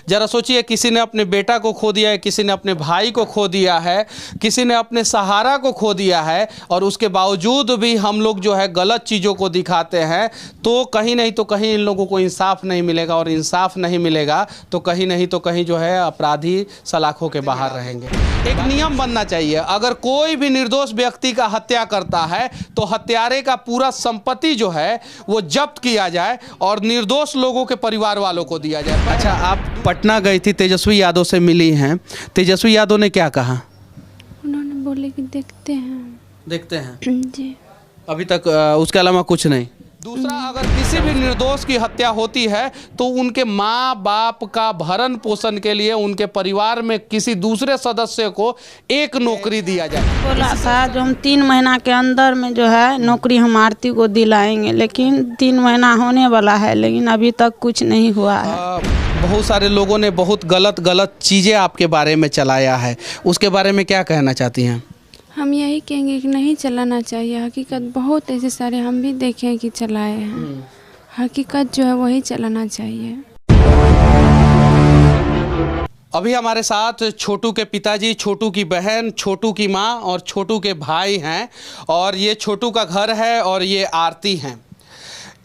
जरा सोचिए, किसी ने अपने बेटा को खो दिया है, किसी ने अपने भाई को खो दिया है, किसी ने अपने सहारा को खो दिया है, और उसके बावजूद भी हम लोग जो है गलत चीज़ों को दिखाते हैं, तो कहीं नहीं तो कहीं इन लोगों को इंसाफ नहीं मिलेगा, और इंसाफ नहीं मिलेगा तो कहीं नहीं तो कहीं जो है अपराधी सलाखों के बाहर रहेंगे। एक नियम बनना चाहिए, अगर कोई भी निर्दोष व्यक्ति का हत्या करता है तो हत्यारे का पूरा संपत्ति जो है वो जब्त किया जाए और निर्दोष लोगों के परिवार वालों को दिया जाए। अच्छा, आप पटना गई थी, तेजस्वी यादव से मिली हैं, तेजस्वी यादव ने क्या कहा? उन्होंने बोले कि देखते हैं जी। अभी तक उसके अलावा कुछ नहीं। दूसरा, अगर किसी भी निर्दोष की हत्या होती है तो उनके माँ बाप का भरण पोषण के लिए उनके परिवार में किसी दूसरे सदस्य को एक नौकरी दिया जाए। बोला था जो हम 3 महीना के अंदर में जो है नौकरी हम आरती को दिलाएंगे, लेकिन 3 महीना होने वाला है लेकिन अभी तक कुछ नहीं हुआ है। बहुत सारे लोगों ने बहुत गलत चीज़ें आपके बारे में चलाया है, उसके बारे में क्या कहना चाहती हैं? हम यही कहेंगे कि नहीं चलाना चाहिए। हकीकत बहुत ऐसे सारे हम भी देखे हैं कि चलाए हैं, हकीकत जो है वही चलाना चाहिए। अभी हमारे साथ छोटू के पिताजी, छोटू की बहन, छोटू की माँ और छोटू के भाई हैं, और ये छोटू का घर है और ये आरती हैं।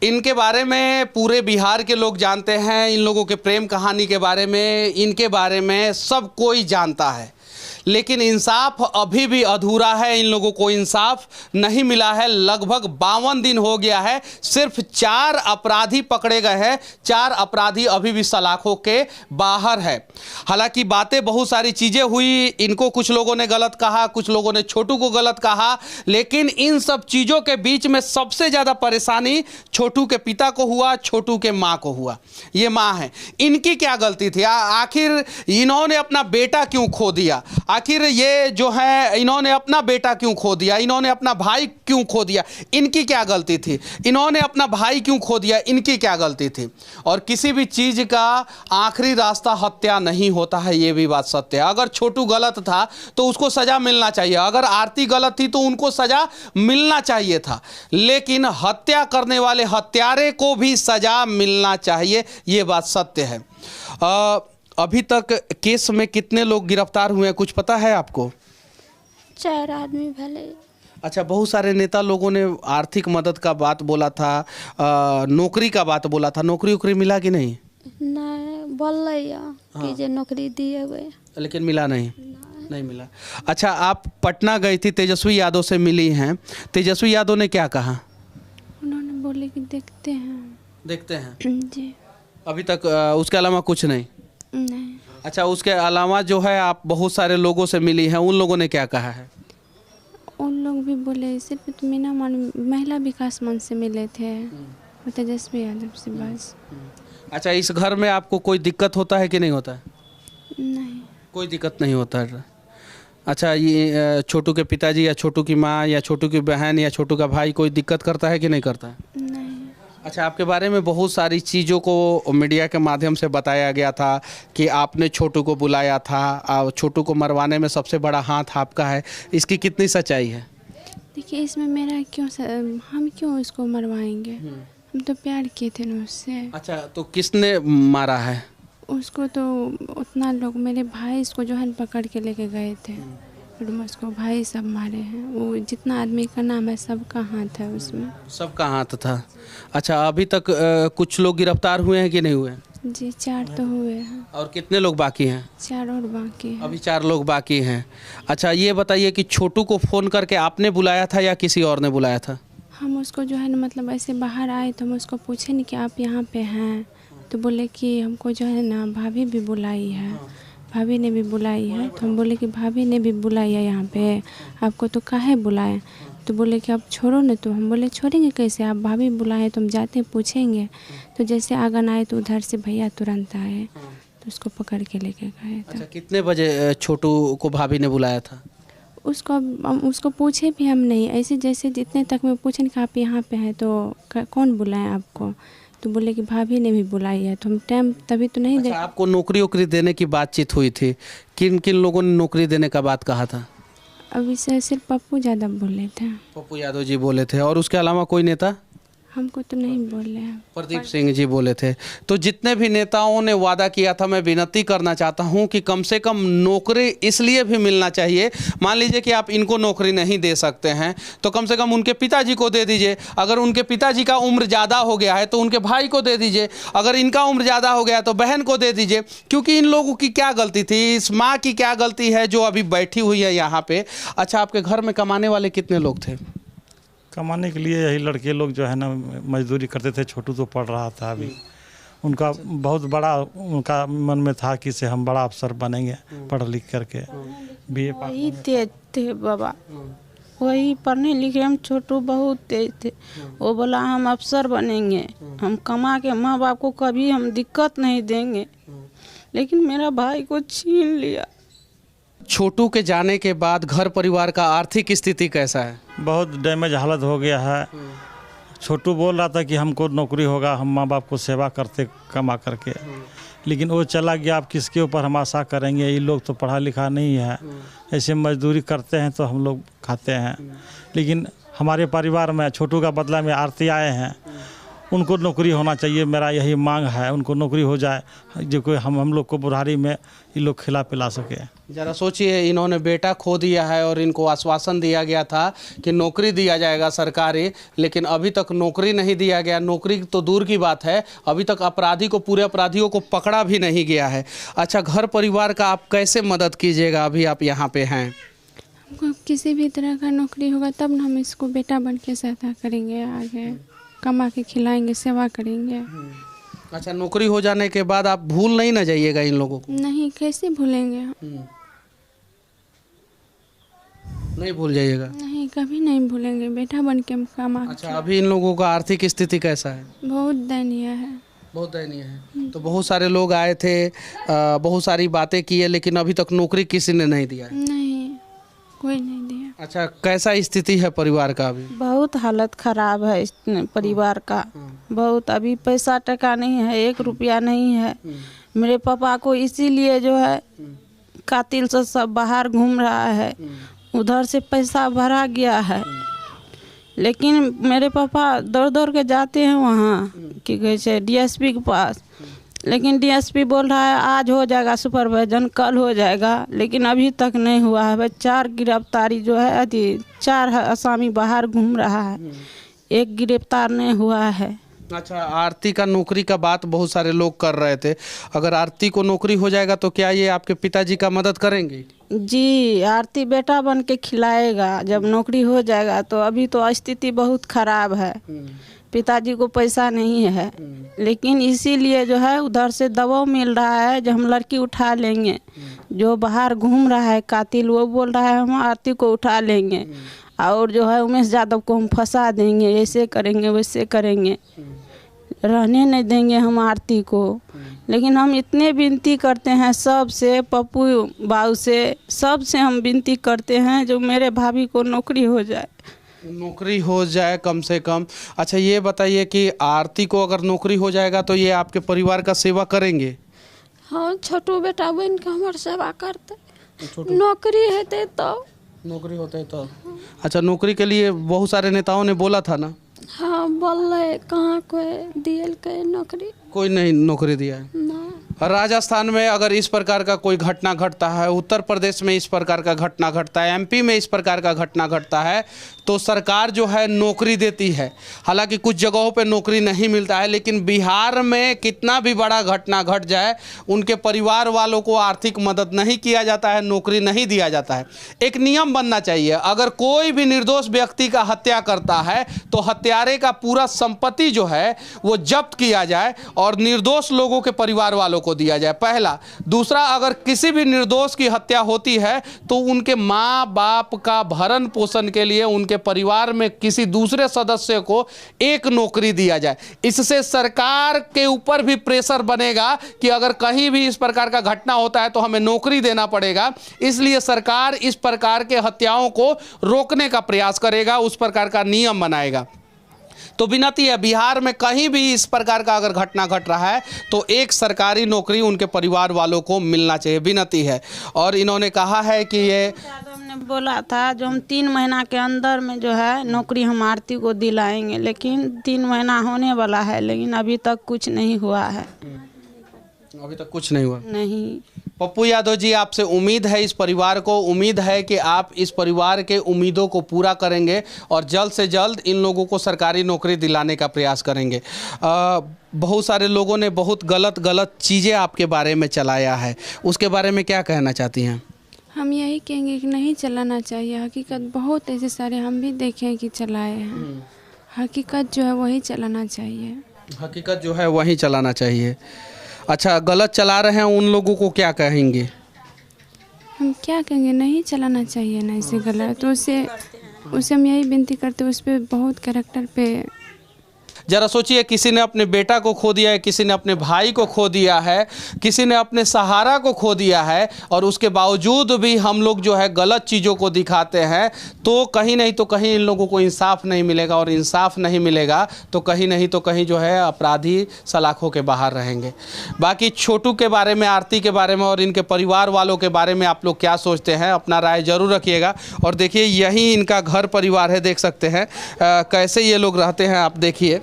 इनके बारे में पूरे बिहार के लोग जानते हैं, इन लोगों के प्रेम कहानी के बारे में, इनके बारे में सब कोई जानता है, लेकिन इंसाफ अभी भी अधूरा है। इन लोगों को इंसाफ नहीं मिला है। लगभग 52 दिन हो गया है, सिर्फ 4 अपराधी पकड़े गए हैं, 4 अपराधी अभी भी सलाखों के बाहर है। हालांकि बातें बहुत सारी चीज़ें हुई, इनको कुछ लोगों ने गलत कहा, कुछ लोगों ने छोटू को गलत कहा, लेकिन इन सब चीज़ों के बीच में सबसे ज़्यादा परेशानी छोटू के पिता को हुआ, छोटू के माँ को हुआ। ये माँ है, इनकी क्या गलती थी? आखिर इन्होंने अपना बेटा क्यों खो दिया? आखिर ये जो है इन्होंने अपना बेटा क्यों खो दिया? इन्होंने अपना भाई क्यों खो दिया? इनकी क्या गलती थी? इन्होंने अपना भाई क्यों खो दिया? इनकी क्या गलती थी? और किसी भी चीज़ का आखिरी रास्ता हत्या नहीं होता है, ये भी बात सत्य है। अगर छोटू गलत था तो उसको सज़ा मिलना चाहिए, अगर आरती गलत थी तो उनको सज़ा मिलना चाहिए था, लेकिन हत्या करने वाले हत्यारे को भी सज़ा मिलना चाहिए, ये बात सत्य है। अभी तक केस में कितने लोग गिरफ्तार हुए हैं, कुछ पता है आपको? 4 आदमी भले। अच्छा, बहुत सारे नेता लोगों ने आर्थिक मदद का बात बोला था, नौकरी का बात बोला था, नौकरी उकरी मिला कि नहीं? नहीं बोल कि जो नौकरी दिए हुए, लेकिन मिला नहीं मिला। अच्छा, आप पटना गई थी, तेजस्वी यादव से मिली हैं, तेजस्वी यादव ने क्या कहा? उन्होंने बोले कि देखते हैं जी। अभी तक उसके अलावा कुछ नहीं? अच्छा, उसके अलावा जो है आप बहुत सारे लोगों से मिली हैं, उन लोगों ने क्या कहा है? उन लोग भी बोले सिर्फ तो मीना महिला विकास मंच से मिले थे, तेजस्वी यादव से बस। अच्छा, इस घर में आपको कोई दिक्कत होता है कि नहीं होता है? नहीं, कोई दिक्कत नहीं होता है। अच्छा, ये छोटू के पिताजी या छोटू की माँ या छोटू की बहन या छोटू का भाई कोई दिक्कत करता है कि नहीं करता है? नहीं। अच्छा, आपके बारे में बहुत सारी चीज़ों को मीडिया के माध्यम से बताया गया था कि आपने छोटू को बुलाया था, छोटू को मरवाने में सबसे बड़ा हाथ आपका है, इसकी कितनी सच्चाई है? देखिए, इसमें मेरा हम क्यों इसको मरवाएंगे? हम तो प्यार किए थे ना उससे। अच्छा, तो किसने मारा है उसको? तो उतना लोग, मेरे भाई इसको जो है पकड़ के लेके गए थे, और उसको भाई सब मारे हैं। वो जितना आदमी का नाम है सबका हाथ है उसमें, सबका हाथ था। अच्छा, अभी तक कुछ लोग गिरफ्तार हुए हैं कि नहीं हुए? जी 4 तो हुए हैं। और कितने लोग बाकी हैं? 4 और बाकी हैं। अभी 4 लोग बाकी हैं। अच्छा, ये बताइए कि छोटू को फ़ोन करके आपने बुलाया था या किसी और ने बुलाया था? हम उसको जो है ना, मतलब ऐसे बाहर आए तो हम उसको पूछे नहीं कि आप यहाँ पे हैं, तो बोले कि हमको जो है ना भाभी भी बुलाई है, भाभी ने भी बुलाई है। तो हम बोले कि भाभी ने भी बुलाई है यहाँ पे, आपको तो काहे बुलाए? तो बोले कि आप छोड़ो ना। तो हम बोले छोड़ेंगे कैसे, आप भाभी बुलाए तो हम जाते पूछेंगे। तो जैसे आगन आए तो उधर से भैया तुरंत आए, तो उसको पकड़ के लेके गए। अच्छा, कितने बजे छोटू को भाभी ने बुलाया था? उसको पूछे भी हम नहीं, ऐसे जैसे जितने तक में पूछे कि आप यहाँ पे हैं तो कौन बुलाए आपको? तो बोले कि भाभी ने भी बुलाई है। तो हम टाइम तभी तो नहीं। अच्छा, आपको नौकरी वोकरी देने की बातचीत हुई थी, किन किन लोगों ने नौकरी देने का बात कहा था? अभी से सिर्फ पप्पू यादव बोले थे। पप्पू यादव जी बोले थे, और उसके अलावा कोई नेता? हमको तो नहीं बोले हैं। प्रदीप सिंह जी बोले थे। तो जितने भी नेताओं ने वादा किया था, मैं विनती करना चाहता हूं कि कम से कम नौकरी इसलिए भी मिलना चाहिए। मान लीजिए कि आप इनको नौकरी नहीं दे सकते हैं तो कम से कम उनके पिताजी को दे दीजिए। अगर उनके पिताजी का उम्र ज़्यादा हो गया है तो उनके भाई को दे दीजिए। अगर इनका उम्र ज़्यादा हो गया तो बहन को दे दीजिए। क्योंकि इन लोगों की क्या गलती थी, इस माँ की क्या गलती है जो अभी बैठी हुई है यहाँ पे। अच्छा, आपके घर में कमाने वाले कितने लोग थे? कमाने के लिए यही लड़के लोग जो है ना मजदूरी करते थे। छोटू तो पढ़ रहा था अभी। उनका बहुत बड़ा उनका मन में था कि से हम बड़ा अफसर बनेंगे पढ़ लिख करके। BA वही तेज थे बाबा, वही पढ़ने लिखे में छोटू बहुत तेज थे। वो बोला हम अफसर बनेंगे, हम कमा के माँ बाप को कभी हम दिक्कत नहीं देंगे, लेकिन मेरा भाई को छीन लिया। छोटू के जाने के बाद घर परिवार का आर्थिक स्थिति कैसा है? बहुत डैमेज हालत हो गया है। छोटू बोल रहा था कि हमको नौकरी होगा, हम माँ बाप को सेवा करते कमा करके, लेकिन वो चला गया। अब किसके ऊपर हम आशा करेंगे? ये लोग तो पढ़ा लिखा नहीं है, ऐसे मजदूरी करते हैं तो हम लोग खाते हैं। लेकिन हमारे परिवार में छोटू का बदला में आरती आए हैं, उनको नौकरी होना चाहिए। मेरा यही मांग है, उनको नौकरी हो जाए जो कोई हम लोग को बुढ़ारी में ये लोग खिला पिला सके। जरा सोचिए, इन्होंने बेटा खो दिया है और इनको आश्वासन दिया गया था कि नौकरी दिया जाएगा सरकारी, लेकिन अभी तक नौकरी नहीं दिया गया। नौकरी तो दूर की बात है, अभी तक पूरे अपराधियों को पकड़ा भी नहीं गया है। अच्छा, घर परिवार का आप कैसे मदद कीजिएगा? अभी आप यहाँ पे हैं, हमको किसी भी तरह का नौकरी होगा तब ना हम इसको बेटा बन के सहायता करेंगे, आगे कमा के खिलाएंगे, सेवा करेंगे। अच्छा, नौकरी हो जाने के बाद आप भूल नहीं ना जाइएगा इन लोगों को? नहीं, कैसे भूलेंगे? नहीं भूल जाइएगा? नहीं, कभी नहीं भूलेंगे, बेटा बन के हम कमा। अच्छा, अभी इन लोगों का आर्थिक स्थिति कैसा है? बहुत दयनीय है। बहुत दयनीय है। तो बहुत सारे लोग आए थे, बहुत सारी बातें की है, लेकिन अभी तक नौकरी किसी ने नहीं दिया है? नहीं, कोई नहीं दिया। अच्छा, कैसा स्थिति है परिवार का अभी? बहुत हालत खराब है इस परिवार का। बहुत, अभी पैसा टका नहीं है, 1 रुपया नहीं है। मेरे पापा को इसीलिए जो है कातिल से सब बाहर घूम रहा है, उधर से पैसा भरा गया है। लेकिन मेरे पापा दौड़ दौड़ के जाते हैं वहाँ कि कहते DSP के पास, लेकिन DSP बोल रहा है आज हो जाएगा सुपरवाइजन, कल हो जाएगा, लेकिन अभी तक नहीं हुआ है। 4 गिरफ्तारी जो है, 4 आसामी बाहर घूम रहा है, 1 गिरफ्तार नहीं हुआ है। अच्छा, आरती का नौकरी का बात बहुत सारे लोग कर रहे थे। अगर आरती को नौकरी हो जाएगा तो क्या ये आपके पिताजी का मदद करेंगे? जी, आरती बेटा बन के खिलाएगा जब नौकरी हो जाएगा। तो अभी तो स्थिति बहुत खराब है, पिताजी को पैसा नहीं है, लेकिन इसीलिए जो है उधर से दबाव मिल रहा है जो हम लड़की उठा लेंगे। जो बाहर घूम रहा है कातिल, वो बोल रहा है हम आरती को उठा लेंगे और जो है उमेश यादव को हम फंसा देंगे, ऐसे करेंगे वैसे करेंगे, रहने नहीं देंगे हम आरती को। लेकिन हम इतने विनती करते हैं सबसे, पप्पू बाबू से, सबसे हम विनती करते हैं जो मेरे भाभी को नौकरी हो जाए, नौकरी हो जाए कम से कम। अच्छा, ये बताइए कि आरती को अगर नौकरी हो जाएगा तो ये आपके परिवार का सेवा करेंगे? हाँ, छोटू बेटा बन के हमार सेवा करते, नौकरी हेते तो। नौकरी होता है तो? अच्छा, नौकरी के लिए बहुत सारे नेताओं ने बोला था ना? हाँ, बोल कहाँ कोई दियल के नौकरी? कोई नहीं नौकरी दिया है ना। राजस्थान में अगर इस प्रकार का कोई घटना घटता है, उत्तर प्रदेश में इस प्रकार का घटना घटता है, MP में इस प्रकार का घटना घटता है, तो सरकार जो है नौकरी देती है। हालांकि कुछ जगहों पे नौकरी नहीं मिलता है, लेकिन बिहार में कितना भी बड़ा घटना घट जाए उनके परिवार वालों को आर्थिक मदद नहीं किया जाता है, नौकरी नहीं दिया जाता है। एक नियम बनना चाहिए, अगर कोई भी निर्दोष व्यक्ति का हत्या करता है तो हत्यारे का पूरा संपत्ति जो है वो जब्त किया जाए और निर्दोष लोगों के परिवार वालों को दिया जाए, पहला। दूसरा, अगर किसी भी निर्दोष की हत्या होती है तो उनके माँ बाप का भरण पोषण के लिए उनके परिवार में किसी दूसरे सदस्य को एक नौकरी दिया जाए। इससे सरकार के ऊपर भी प्रेशर बनेगा कि अगर कहीं भी इस प्रकार का घटना होता है तो हमें नौकरी देना पड़ेगा। इसलिए सरकार इस प्रकार के हत्याओं को रोकने का प्रयास करेगा, उस प्रकार का नियम बनाएगा। तो विनती है, बिहार में कहीं भी इस प्रकार का अगर घटना घट रहा है तो एक सरकारी नौकरी उनके परिवार वालों को मिलना चाहिए, विनती है। और इन्होंने कहा है कि ये यादव ने बोला था जो हम 3 महीना के अंदर में जो है नौकरी हम आरती को दिलाएंगे, लेकिन 3 महीना होने वाला है लेकिन अभी तक कुछ नहीं हुआ है। अभी तक कुछ नहीं हुआ। नहीं। पप्पू यादव जी, आपसे उम्मीद है, इस परिवार को उम्मीद है कि आप इस परिवार के उम्मीदों को पूरा करेंगे और जल्द से जल्द इन लोगों को सरकारी नौकरी दिलाने का प्रयास करेंगे। बहुत सारे लोगों ने बहुत गलत चीज़ें आपके बारे में चलाया है, उसके बारे में क्या कहना चाहती हैं? हम यही कहेंगे कि नहीं चलाना चाहिए। हकीकत बहुत ऐसे सारे हम भी देखे कि चलाए हैं। हकीकत जो है वही चलाना चाहिए। हकीकत जो है वही चलाना चाहिए। अच्छा, गलत चला रहे हैं उन लोगों को क्या कहेंगे? हम क्या कहेंगे, नहीं चलाना चाहिए ना इसे गलत। तो उसे हम यही विनती करते उस पर बहुत कैरेक्टर पे। जरा सोचिए, किसी ने अपने बेटा को खो दिया है, किसी ने अपने भाई को खो दिया है, किसी ने अपने सहारा को खो दिया है, और उसके बावजूद भी हम लोग जो है गलत चीज़ों को दिखाते हैं, तो कहीं नहीं तो कहीं इन लोगों को इंसाफ नहीं मिलेगा, और इंसाफ नहीं मिलेगा तो कहीं नहीं तो कहीं जो है अपराधी सलाखों के बाहर रहेंगे। बाकी छोटू के बारे में, आरती के बारे में और इनके परिवार वालों के बारे में आप लोग क्या सोचते हैं, अपना राय जरूर रखिएगा। और देखिए, यही इनका घर परिवार है, देख सकते हैं कैसे ये लोग रहते हैं, आप देखिए।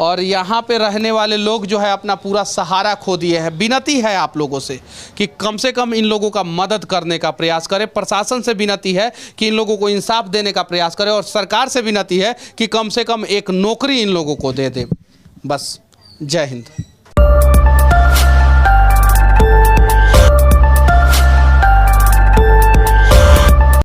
और यहाँ पे रहने वाले लोग जो है अपना पूरा सहारा खो दिए हैं। विनती है आप लोगों से कि कम से कम इन लोगों का मदद करने का प्रयास करें। प्रशासन से विनती है कि इन लोगों को इंसाफ देने का प्रयास करें, और सरकार से विनती है कि कम से कम एक नौकरी इन लोगों को दे दे। बस, जय हिंद।